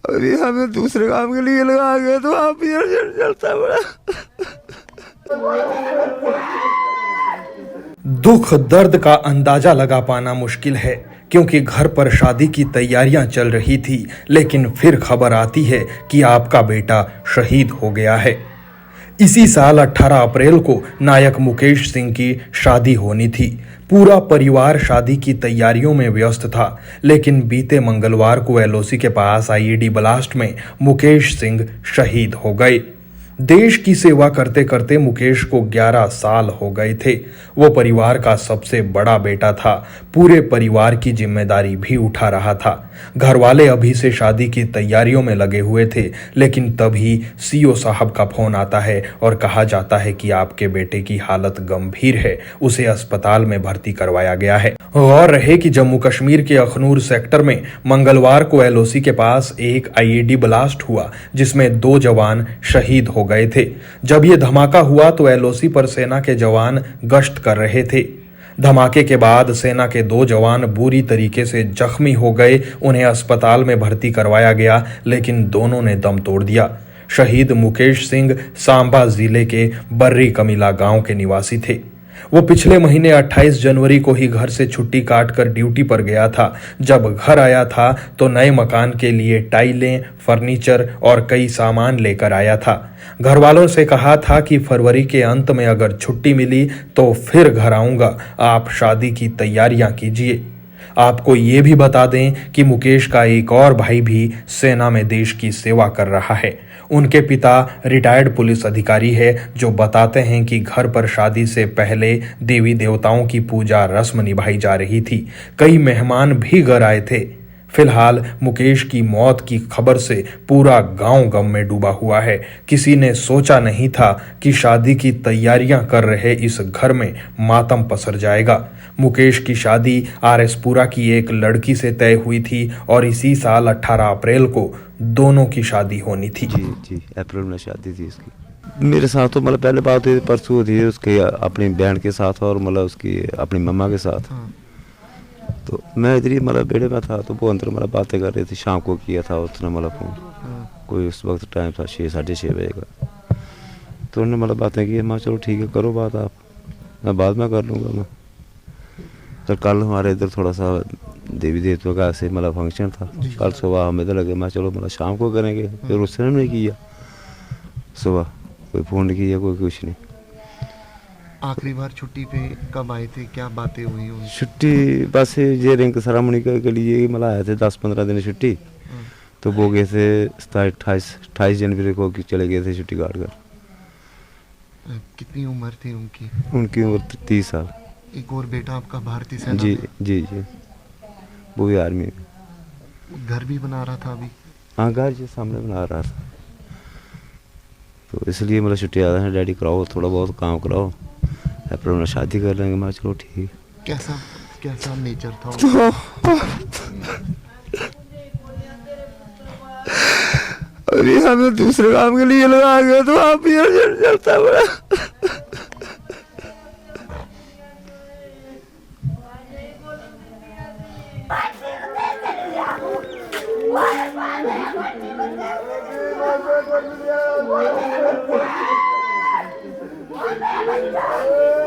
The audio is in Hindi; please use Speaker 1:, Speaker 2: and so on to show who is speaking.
Speaker 1: अभी हमें दूसरे काम के लिए लगा गए तो आप भी चलता बड़ा।
Speaker 2: दुख दर्द का अंदाजा लगा पाना मुश्किल है, क्योंकि घर पर शादी की तैयारियां चल रही थी, लेकिन फिर खबर आती है कि आपका बेटा शहीद हो गया है। इसी साल 18 अप्रैल को नायक मुकेश सिंह की शादी होनी थी। पूरा परिवार शादी की तैयारियों में व्यस्त था, लेकिन बीते मंगलवार को एलओसी के पास आईईडी ब्लास्ट में मुकेश सिंह शहीद हो गए। देश की सेवा करते करते मुकेश को 11 साल हो गए थे। वो परिवार का सबसे बड़ा बेटा था, पूरे परिवार की जिम्मेदारी भी उठा रहा था। घर वाले अभी से शादी की तैयारियों में लगे हुए थे, लेकिन तभी सीओ साहब का फोन आता है और कहा जाता है कि आपके बेटे की हालत गंभीर है, उसे अस्पताल में भर्ती करवाया गया है। गौर रहे कि जम्मू कश्मीर के अखनूर सेक्टर में मंगलवार को एलओसी के पास एक आईईडी ब्लास्ट हुआ, जिसमें 2 जवान शहीद हो गए थे। जब ये धमाका हुआ तो एलओसी पर सेना के जवान गश्त कर रहे थे। धमाके के बाद सेना के 2 जवान बुरी तरीके से जख्मी हो गए। उन्हें अस्पताल में भर्ती करवाया गया, लेकिन दोनों ने दम तोड़ दिया। शहीद मुकेश सिंह सांबा जिले के बर्री कमीला गांव के निवासी थे। वो पिछले महीने 28 जनवरी को ही घर से छुट्टी काटकर ड्यूटी पर गया था। जब घर आया था तो नए मकान के लिए टाइलें, फर्नीचर और कई सामान लेकर आया था। घर वालों से कहा था कि फरवरी के अंत में अगर छुट्टी मिली तो फिर घर आऊंगा, आप शादी की तैयारियां कीजिए। आपको ये भी बता दें कि मुकेश का एक और भाई भी सेना में देश की सेवा कर रहा है। उनके पिता रिटायर्ड पुलिस अधिकारी है, जो बताते हैं कि घर पर शादी से पहले देवी देवताओं की पूजा रस्म निभाई जा रही थी। कई मेहमान भी घर आए थे। फिलहाल मुकेश की मौत की खबर से पूरा गांव गम में डूबा हुआ है। किसी ने सोचा नहीं था कि शादी की तैयारियां कर रहे इस घर में मातम पसर जाएगा। मुकेश की शादी आरएसपुरा की एक लड़की से तय हुई थी और इसी साल 18 अप्रैल को दोनों की शादी होनी थी।
Speaker 3: जी अप्रैल में शादी थी इसकी। मेरे साथ तो मतलब पहले बात हुई परसों हुई थी उसके अपनी बहन के साथ और मतलब उसकी अपनी मम्मा के साथ। तो मैं इधर ही मतलब बेड़े में था तो वो अंदर मतलब बातें कर रही थी। शाम को किया था उसने मतलब फोन, कोई उस वक्त टाइम था 6 साढ़े 6 बजे का। तो उन्होंने मतलब बातें की। मैं चलो ठीक है करो बात आप, मैं बाद में कर लूँगा। मैं तो कल हमारे इधर थोड़ा सा देवी देवता का ऐसे मतलब फंक्शन था। कल सुबह हम इधर लगे, मैं चलो मतलब शाम को करेंगे। फिर उसने नहीं किया, सुबह कोई फ़ोन नहीं किया, कोई कुछ नहीं।
Speaker 4: आखिरी बार छुट्टी पे कब आए थे, क्या बातें हुई?
Speaker 3: छुट्टी बस ये रिंग सेरेमनी के लिए मतलब आए थे 10-15 दिन छुट्टी। तो वो गए थे 28 जनवरी को चले गए थे छुट्टी काट कर।
Speaker 4: कितनी उम्र थी उनकी?
Speaker 3: उनकी उम्र 30 साल।
Speaker 4: एक और बेटा आपका भारतीय सेना
Speaker 3: जी जी जी, वो भी आर्मी में।
Speaker 4: घर भी बना रहा था अभी?
Speaker 3: हाँ घर जी सामने बना रहा था। तो इसलिए मतलब छुट्टी आ रहा है, डैडी कराओ थोड़ा बहुत काम कराओ, अप्रैल में शादी कर लेंगे। मैं चलो ठीक।
Speaker 4: कैसा नेचर था?
Speaker 1: अभी हमें दूसरे काम के लिए लगा गए तो आप भी चलता बड़ा।
Speaker 5: What?